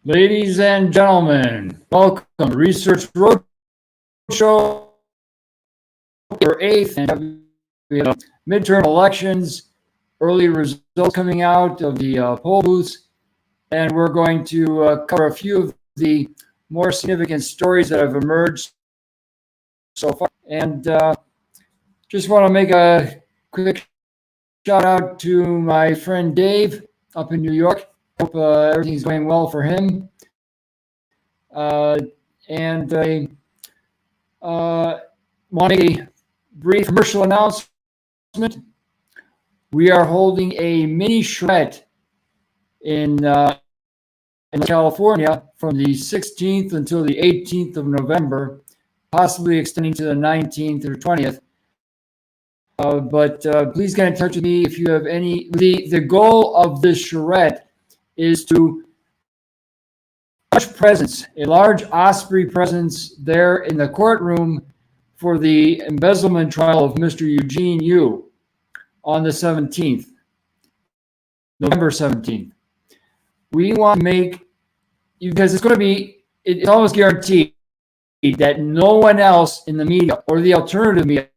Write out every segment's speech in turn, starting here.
Ladies and gentlemen, welcome to Research Roadshow for 8th, and we have midterm elections, early results coming out of the poll booths, and we're going to cover a few of the more significant stories that have emerged so far. And just want to make a quick shout out to my friend Dave up in New York. Hope everything's going well for him. And I want to make a brief commercial announcement. We are holding a mini charrette in California from the 16th until the 18th of November, possibly extending to the 19th or 20th. But please get in touch with me if you have any. The goal of this charrette is to a large Osprey presence there in the courtroom for the embezzlement trial of Mr. Eugene Yu on the 17th, November 17th. We want to make, because it's going to be, it's almost guaranteed that no one else in the media or the alternative media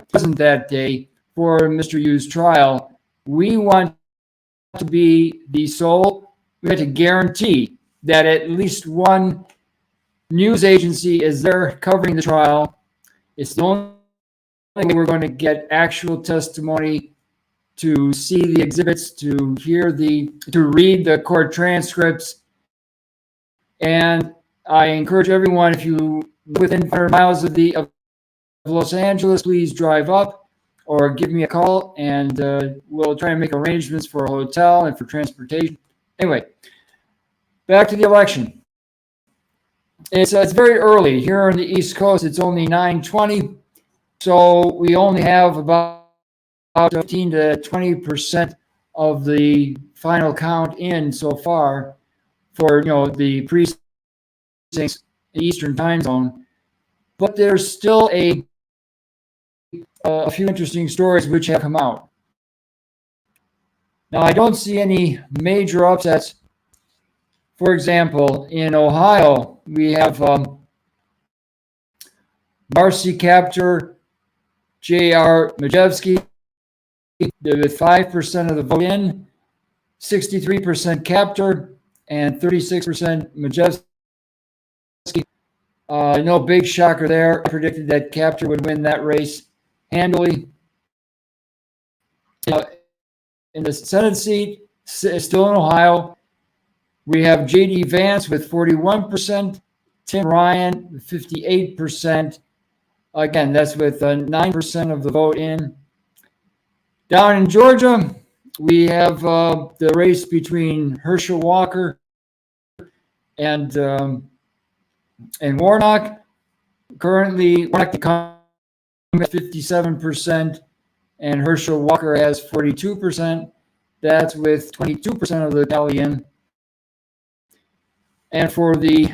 present that day for Mr. Yu's trial. We want to be the sole, we have to guarantee that at least one news agency is there covering the trial. It's the only way we're going to get actual testimony, to see the exhibits, to read the court transcripts. And I encourage everyone, if you live within 100 miles of Los Angeles, please drive up or give me a call, and we'll try and make arrangements for a hotel and for transportation. Anyway, back to the election. It's very early here on the East Coast. It's only 9:20, so we only have about 15 to 20% of the final count in so far for the precincts, the Eastern time zone. But there's still a few interesting stories which have come out. Now, I don't see any major upsets. For example, in Ohio, we have Marcy Kaptur, J.R. Majewski with 5% of the vote in, 63% Kaptur, and 36% Majewski. No big shocker there. I predicted that Kaptur would win that race handily. In the Senate seat, still in Ohio, we have J.D. Vance with 41%, Tim Ryan with 58%. Again, that's with 9% of the vote in. Down in Georgia, we have the race between Herschel Walker and Warnock. Currently, Warnock at 57%, and Herschel Walker has 42%. That's with 22% of the tally in. And for the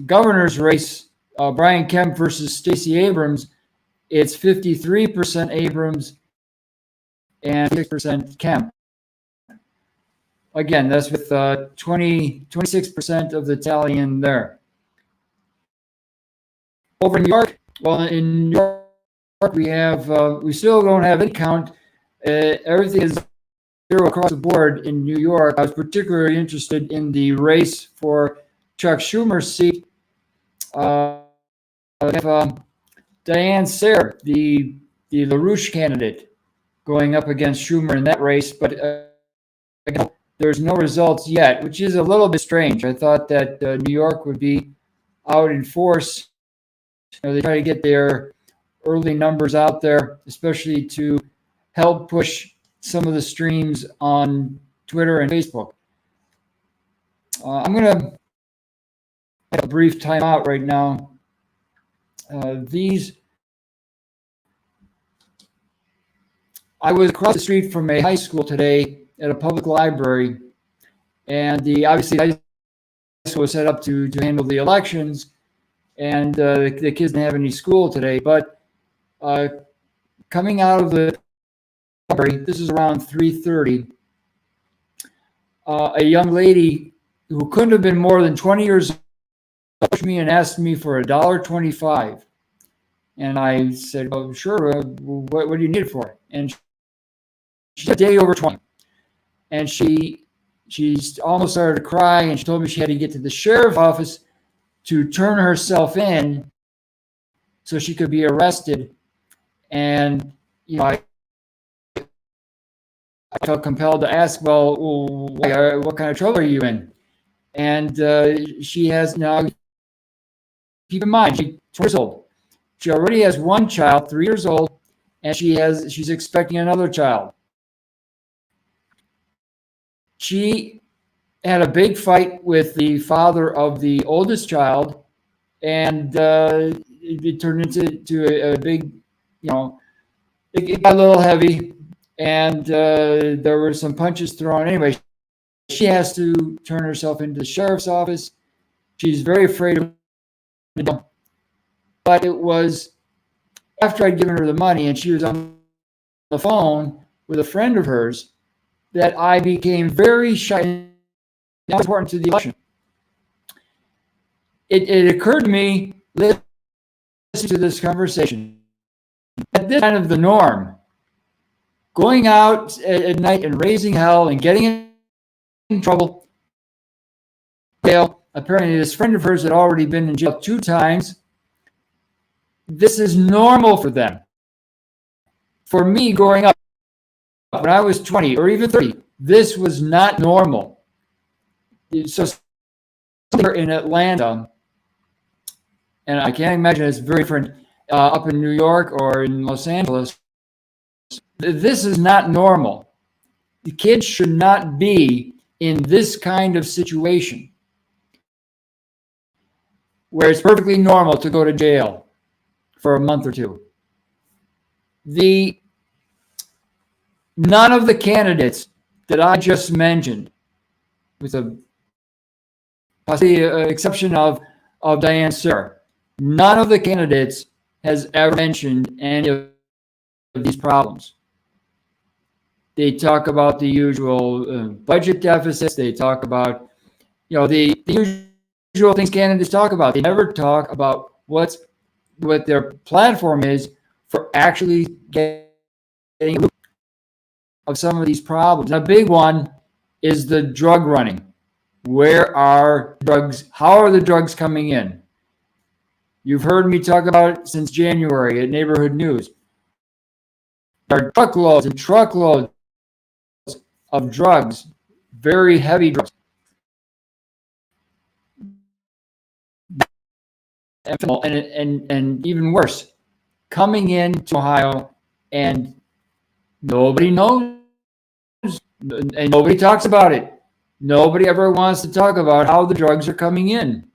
governor's race, Brian Kemp versus Stacey Abrams, it's 53% Abrams and 6% Kemp. Again, that's with 26% of the tally in there. Over in New York, in New York we still don't have any count. Everything is zero across the board in New York. I was particularly interested in the race for Chuck Schumer's seat. We have Diane Sayre, the LaRouche candidate, going up against Schumer in that race, but again, there's no results yet, which is a little bit strange. I thought that New York would be out in force. They try to get their early numbers out there, especially to help push some of the streams on Twitter and Facebook. I'm going to have a brief timeout right now. I was across the street from a high school today at a public library, and obviously the high school was set up to handle the elections, and the kids didn't have any school today. But coming out of the library, this is around 3:30. a young lady who couldn't have been more than 20 years old approached me and asked me for $1.25. And I said, well, sure, what do you need it for? And she's a day over 20. And she almost started to cry, and she told me she had to get to the sheriff's office to turn herself in so she could be arrested. And, I felt compelled to ask, well, what kind of trouble are you in? And she has now, keep in mind, she's 20 years old. She already has one child, 3 years old, and she's expecting another child. She had a big fight with the father of the oldest child, and it turned into a big, it got a little heavy, and there were some punches thrown. Anyway, she has to turn herself into the sheriff's office. She's very afraid of it. But it was after I'd given her the money and she was on the phone with a friend of hers that I became very shy. That was important to the election. It occurred to me, listening to this conversation, that this is kind of the norm. Going out at night and raising hell and getting in trouble. Apparently, this friend of hers had already been in jail 2 times. This is normal for them. For me, growing up, when I was 20 or even 30, this was not normal. So in Atlanta, and I can't imagine it's very different up in New York or in Los Angeles, this is not normal. The kids should not be in this kind of situation where it's perfectly normal to go to jail for a month or two. None of the candidates that I just mentioned, with the exception of Diane Sawyer, none of the candidates has ever mentioned any of these problems. They talk about the usual budget deficits. They talk about, the usual things candidates talk about. They never talk about what their platform is for actually getting rid of some of these problems. And a big one is the drug running. Where are drugs? How are the drugs coming in? You've heard me talk about it since January at Neighborhood News. There are truckloads and truckloads of drugs, very heavy drugs, and even worse, coming into Ohio, and nobody knows, and nobody talks about it. Nobody ever wants to talk about how the drugs are coming in.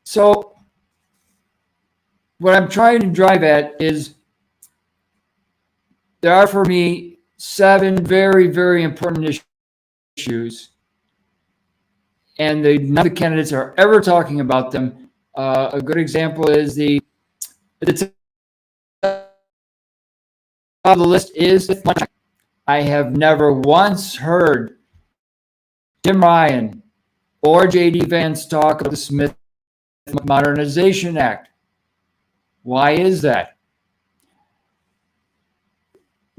So what I'm trying to drive at is there are, for me, 7 very, very important issues, and none of the candidates are ever talking about them. A good example is the top of the list is money. I have never once heard Tim Ryan or J.D. Vance talk about the Smith Modernization Act. Why is that?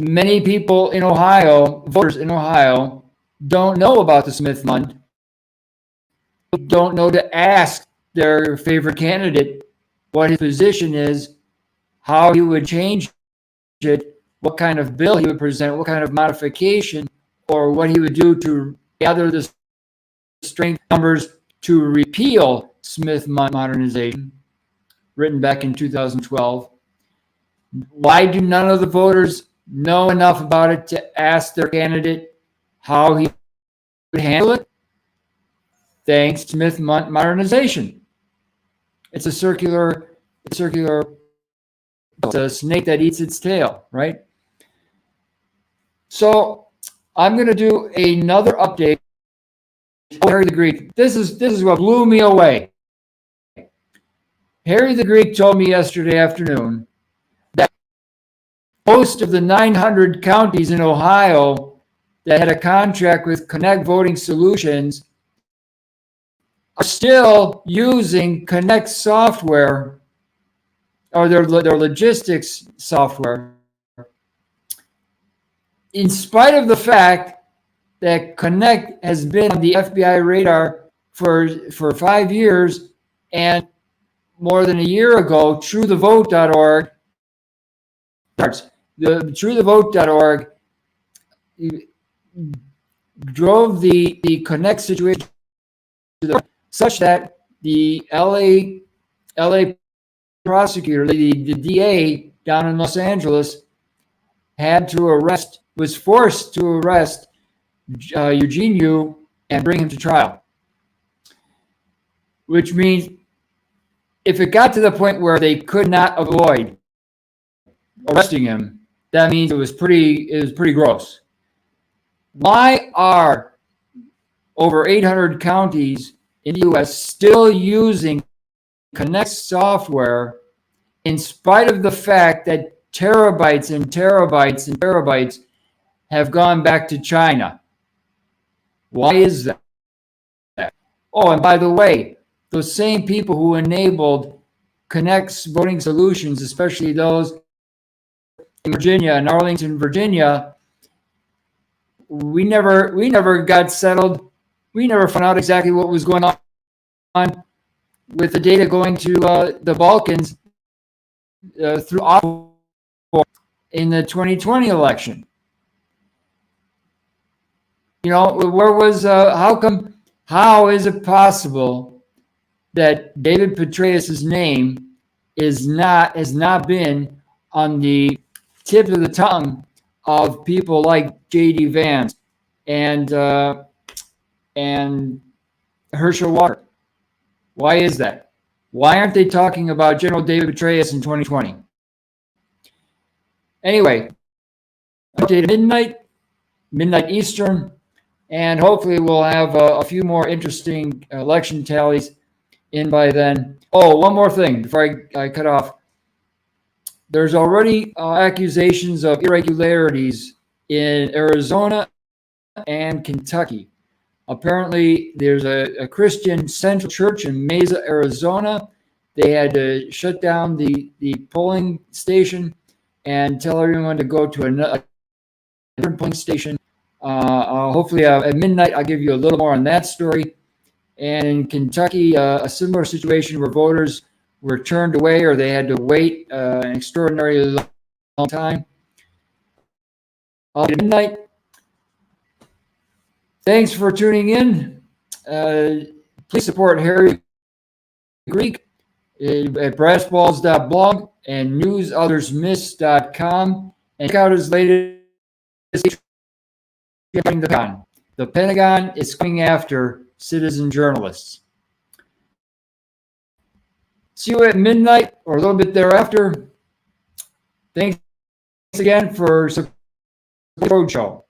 Many people in Ohio, voters in Ohio, don't know about the Smith Fund, don't know to ask their favorite candidate what his position is, how he would change it, what kind of bill he would present, what kind of modification, or what he would do to gather the strength numbers to repeal Smith Modernization, written back in 2012. Why do none of the voters know enough about it to ask their candidate how he would handle it? Thanks to Smith Modernization. It's a circular, it's a snake that eats its tail, right? So I'm going to do another update. Harry the Greek. This is what blew me away. Harry the Greek told me yesterday afternoon that most of the 900 counties in Ohio that had a contract with Connect Voting Solutions are still using Connect software or their logistics software, in spite of the fact that Connect has been on the FBI radar for 5 years, and more than a year ago, TrueTheVote.org, TrueTheVote.org drove the Connect situation to the such that the LA prosecutor, the DA down in Los Angeles, was forced to arrest Eugene Yu and bring him to trial. Which means if it got to the point where they could not avoid arresting him, that means it was pretty gross. Why are over 800 counties in the U.S. still using Connect software in spite of the fact that terabytes and terabytes and terabytes have gone back to China? Why is that? Oh, and by the way, those same people who enabled Connect's voting solutions, especially those in Virginia and Arlington, Virginia, we never got settled. We never found out exactly what was going on with the data going to the Balkans through in the 2020 election. You know, where was how is it possible that David Petraeus's name has not been on the tip of the tongue of people like J.D. Vance and Herschel Walker? Why is that? Why aren't they talking about General David Petraeus in 2020? Anyway, update at midnight Eastern, and hopefully we'll have a few more interesting election tallies in by then. Oh, one more thing before I cut off. There's already accusations of irregularities in Arizona and Kentucky. Apparently, there's a Christian Central Church in Mesa, Arizona. They had to shut down the polling station and tell everyone to go to a different polling station. Hopefully, at midnight, I'll give you a little more on that story. And in Kentucky, a similar situation where voters were turned away or they had to wait an extraordinarily long time. At midnight. Thanks for tuning in. Please support Harry Greek at brassballs.blog and newsothersmiss.com, and check out his latest the Pentagon. The Pentagon is coming after citizen journalists. See you at midnight or a little bit thereafter. Thanks again for supporting Roadshow.